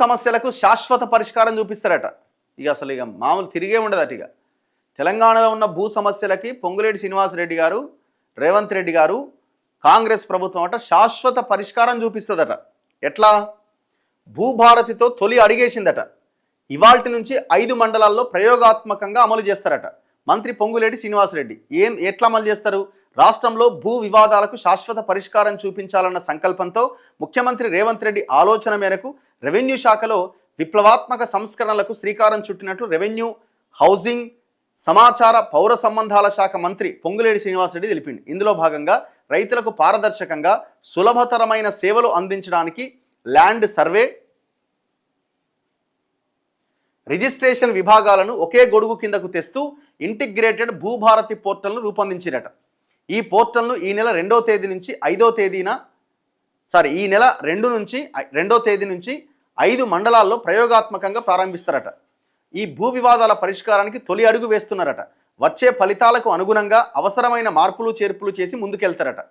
సమస్యలకు శాశ్వత పరిష్కారం చూపిస్తారట. అసలు మామూలు తిరిగే ఉండదట. తెలంగాణలో ఉన్న భూ సమస్యలకి పొంగులేటి శ్రీనివాసరెడ్డి గారు, రేవంత్ రెడ్డి గారు, కాంగ్రెస్ ప్రభుత్వం అట శాశ్వత పరిష్కారం చూపిస్తుందట. ఎట్లా? భూభారతితో తొలి అడిగేసిందట. ఇవాల్టి నుంచి 5 మండలాల్లో ప్రయోగాత్మకంగా అమలు చేస్తారట మంత్రి పొంగులేటి శ్రీనివాసరెడ్డి. ఎట్లా అమలు చేస్తారు? రాష్ట్రంలో భూ వివాదాలకు శాశ్వత పరిష్కారం చూపించాలన్న సంకల్పంతో ముఖ్యమంత్రి రేవంత్ రెడ్డి ఆలోచన మేరకు రెవెన్యూ శాఖలో విప్లవాత్మక సంస్కరణలకు శ్రీకారం చుట్టినట్లు రెవెన్యూ, హౌసింగ్, సమాచార, పౌర సంబంధాల శాఖ మంత్రి పొంగులేటి శ్రీనివాసరెడ్డి తెలిపింది. ఇందులో భాగంగా రైతులకు పారదర్శకంగా సులభతరమైన సేవలు అందించడానికి ల్యాండ్ సర్వే, రిజిస్ట్రేషన్ విభాగాలను ఒకే గొడుగు కిందకు తెస్తూ ఇంటిగ్రేటెడ్ భూభారతి పోర్టల్ను రూపొందించిరట. ఈ పోర్టల్ను ఈ నెల 2వ తేదీ నుంచి 5 మండలాల్లో ప్రయోగాత్మకంగా ప్రారంభిస్తారట. ఈ భూ వివాదాల పరిష్కారానికి తొలి అడుగు వేస్తున్నారట. వచ్చే ఫలితాలకు అనుగుణంగా అవసరమైన మార్పులు చేర్పులు చేసి ముందుకెళ్తారట.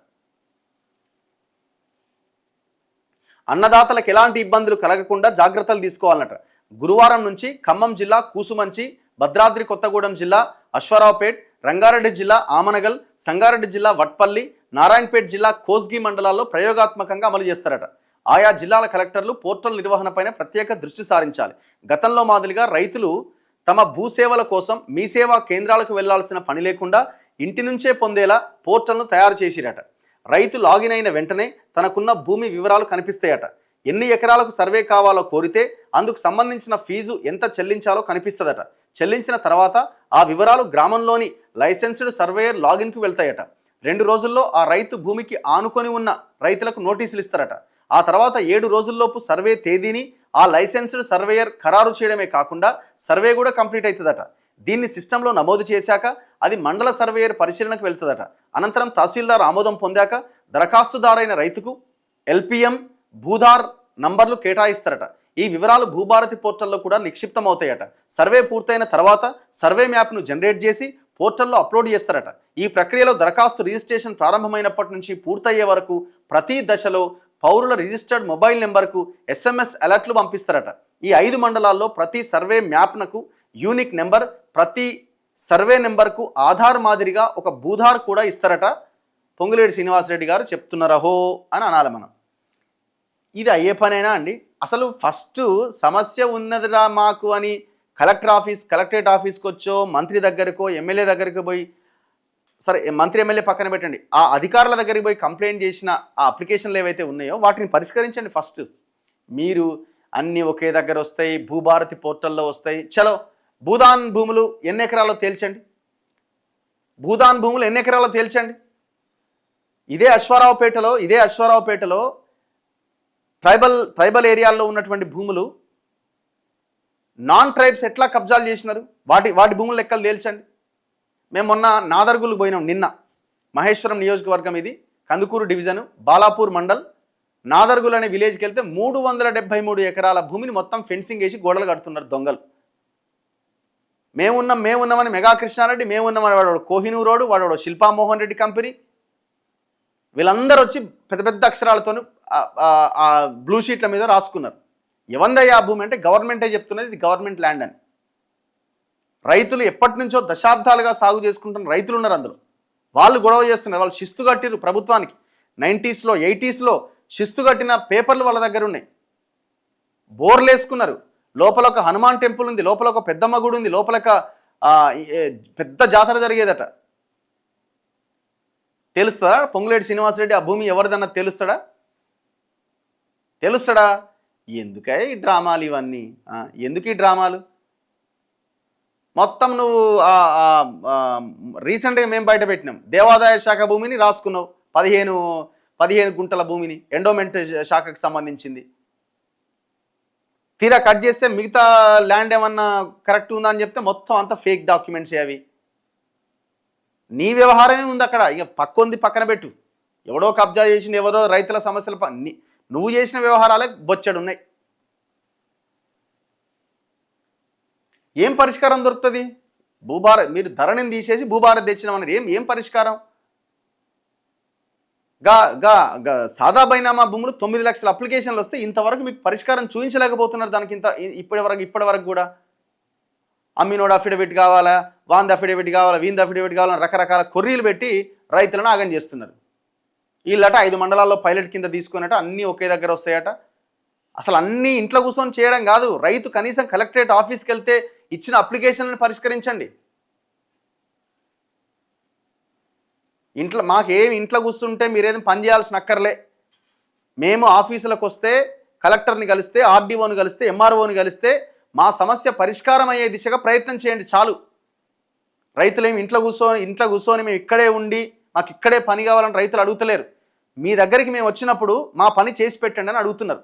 అన్నదాతలకు ఎలాంటి ఇబ్బందులు కలగకుండా జాగ్రత్తలు తీసుకోవాలన్నట. గురువారం నుంచి ఖమ్మం జిల్లా కూసుమంచి, భద్రాద్రి కొత్తగూడెం జిల్లా అశ్వారావుపేట్, రంగారెడ్డి జిల్లా ఆమనగల్, సంగారెడ్డి జిల్లా వట్పల్లి, నారాయణపేట్ జిల్లా కోస్గి మండలాల్లో ప్రయోగాత్మకంగా అమలు చేస్తారట. ఆయా జిల్లాల కలెక్టర్లు పోర్టల్ నిర్వహణపైన ప్రత్యేక దృష్టి సారించాలి. గతంలో మాదిరిగా రైతులు తమ భూసేవల కోసం మీ సేవా కేంద్రాలకు వెళ్లాల్సిన పని లేకుండా ఇంటి నుంచే పొందేలా పోర్టల్ను తయారు చేసిరట. రైతు లాగిన్ అయిన వెంటనే తనకున్న భూమి వివరాలు కనిపిస్తాయట. ఎన్ని ఎకరాలకు సర్వే కావాలో కోరితే అందుకు సంబంధించిన ఫీజు ఎంత చెల్లించాలో కనిపిస్తుందట. చెల్లించిన తర్వాత ఆ వివరాలు గ్రామంలోని లైసెన్స్డ్ సర్వేయర్ లాగిన్కు వెళ్తాయట. 2 రోజుల్లో ఆ రైతు భూమికి ఆనుకొని ఉన్న రైతులకు నోటీసులు ఇస్తారట. ఆ తర్వాత 7 రోజుల్లోపు సర్వే తేదీని ఆ లైసెన్స్డ్ సర్వేయర్ ఖరారు చేయడమే కాకుండా సర్వే కూడా కంప్లీట్ అవుతుందట. దీన్ని సిస్టంలో నమోదు చేశాక అది మండల సర్వేయర్ పరిశీలనకు వెళ్తుందట. అనంతరం తహసీల్దార్ ఆమోదం పొందాక దరఖాస్తుదారైన రైతుకు ఎల్పిఎం, భూధార్ నంబర్లు కేటాయిస్తారట. ఈ వివరాలు భూభారతి పోర్టల్లో కూడా నిక్షిప్తమవుతాయట. సర్వే పూర్తయిన తర్వాత సర్వే మ్యాప్ను జనరేట్ చేసి పోర్టల్లో అప్లోడ్ చేస్తారట. ఈ ప్రక్రియలో దరఖాస్తు రిజిస్ట్రేషన్ ప్రారంభమైనప్పటి నుంచి పూర్తయ్యే వరకు ప్రతి దశలో పౌరుల రిజిస్టర్డ్ మొబైల్ నెంబర్కు SMS అలర్ట్లు పంపిస్తారట. ఈ 5 మండలాల్లో ప్రతి సర్వే మ్యాప్నకు యూనిక్ నెంబర్, ప్రతి సర్వే నెంబర్కు ఆధార్ మాదిరిగా ఒక భూధార్ కూడా ఇస్తారట. పొంగులేటి శ్రీనివాసరెడ్డి గారు చెప్తున్నారహో అని అనాలి మనం. ఇది అయ్యే పనేనా అండి? అసలు ఫస్ట్ సమస్య ఉన్నదిరా మాకు అని కలెక్టరేట్ ఆఫీస్కి వచ్చో, మంత్రి దగ్గరకో, ఎమ్మెల్యే దగ్గరికి పోయి, సరే మంత్రి ఎమ్మెల్యే పక్కన పెట్టండి, ఆ అధికారుల దగ్గరికి పోయి కంప్లైంట్ చేసిన ఆ అప్లికేషన్లు ఏవైతే ఉన్నాయో వాటిని పరిష్కరించండి. ఫస్ట్ మీరు అన్నీ ఒకే దగ్గర వస్తాయి, భూభారతి పోర్టల్లో వస్తాయి. చలో భూదాన్ భూములు ఎన్ని ఎకరాల్లో తేల్చండి. ఇదే అశ్వారావుపేటలో ట్రైబల్ ఏరియాల్లో ఉన్నటువంటి భూములు నాన్ ట్రైబ్స్ ఎట్లా కబ్జాలు చేసినారు, వాటి భూముల లెక్కలు తేల్చండి. మేము మొన్న నాదర్గులకు పోయినాం. నిన్న మహేశ్వరం నియోజకవర్గం, ఇది కందుకూరు డివిజను, బాలాపూర్ మండల్, నాదర్గుల్ అనే విలేజ్కి వెళ్తే 373 ఎకరాల భూమిని మొత్తం ఫెన్సింగ్ వేసి గోడలు కడుతున్నారు దొంగలు. మేమున్నామని మెగా కృష్ణారెడ్డి, మేమున్నామని వాడు కోహినూరోడు, వాడు శిల్పామోహన్ రెడ్డి కంపెనీ, వీళ్ళందరూ వచ్చి పెద్ద పెద్ద అక్షరాలతో ఆ బ్లూ షీట్ల మీద రాసుకున్నారు. ఎవందయ్యా ఆ భూమి అంటే గవర్నమెంటే చెప్తున్నది ఇది గవర్నమెంట్ ల్యాండ్ అని. రైతులు ఎప్పటి నుంచో దశాబ్దాలుగా సాగు చేసుకుంటున్న రైతులు ఉన్నారు అందులో. వాళ్ళు గొడవ చేస్తున్నారు. వాళ్ళు శిస్తు కట్టిరు ప్రభుత్వానికి. 90s, 80sలో శిస్తు కట్టిన పేపర్లు వాళ్ళ దగ్గర ఉన్నాయి. బోర్లు వేసుకున్నారు. లోపల ఒక హనుమాన్ టెంపుల్ ఉంది, లోపల ఒక పెద్దమ్మ గుడి ఉంది, లోపల పెద్ద జాతర జరిగేదట. తెలుస్తుందా పొంగులేటి శ్రీనివాసరెడ్డి ఆ భూమి ఎవరిదన్నా తెలుస్తాడా? ఎందుకే ఈ డ్రామాలు ఇవన్నీ? ఎందుకు ఈ డ్రామాలు? మొత్తం నువ్వు రీసెంట్గా మేము బయట పెట్టినాం. దేవాదాయ శాఖ భూమిని రాసుకున్నావు, 15 గుంటల భూమిని ఎండోమెంట్ శాఖకు సంబంధించింది. తీరా కట్ చేస్తే మిగతా ల్యాండ్ ఏమన్నా కరెక్ట్ ఉందా అని చెప్తే మొత్తం అంతా ఫేక్ డాక్యుమెంట్స్ అవి. నీ వ్యవహారమే ఉంది అక్కడ. ఇక పక్కన పెట్టు. ఎవడో కబ్జా చేసింది, ఎవరో రైతుల సమస్యలు, నువ్వు చేసిన వ్యవహారాలే బొచ్చడు ఉన్నాయి. ఏం పరిష్కారం దొరుకుతుంది? మీరు ధరణిని తీసేసి భూభారత్ తెచ్చినామన్నారు. ఏం పరిష్కారం? గా గా గా సాదా బైనామా భూములు 9 లక్షల అప్లికేషన్లు వస్తే ఇంతవరకు మీకు పరిష్కారం చూపించలేకపోతున్నారు. దానికి ఇప్పటి వరకు కూడా అమ్మినోడు అఫిడవిట్ కావాలా, వాంది అఫిడవిట్ కావాలా, వీంది అఫిడవిట్ కావాలని రకరకాల కొర్రీలు పెట్టి రైతులను ఆగం చేస్తున్నారు. వీళ్ళట 5 మండలాల్లో పైలట్ కింద తీసుకున్నట్టు అన్నీ ఒకే దగ్గర వస్తాయట. అసలు అన్నీ ఇంట్లో కూర్చొని చేయడం కాదు, రైతు కనీసం కలెక్టరేట్ ఆఫీస్కి వెళ్తే ఇచ్చిన అప్లికేషన్లను పరిష్కరించండి. ఇంట్లో కూర్చుంటే మీరేదో పని చేయాల్సిన అక్కర్లే. మేము ఆఫీసులకు వస్తే కలెక్టర్ని కలిస్తే, ఆర్డీఓని కలిస్తే, ఎంఆర్ఓని కలిస్తే మా సమస్య పరిష్కారం అయ్యే దిశగా ప్రయత్నం చేయండి చాలు. రైతులేమి ఇంట్లో కూర్చొని మేము ఇక్కడే ఉండి మాకు ఇక్కడే పని కావాలని రైతులు అడుగుతలేరు. మీ దగ్గరికి మేము వచ్చినప్పుడు మా పని చేసి పెట్టండి అని అడుగుతున్నారు.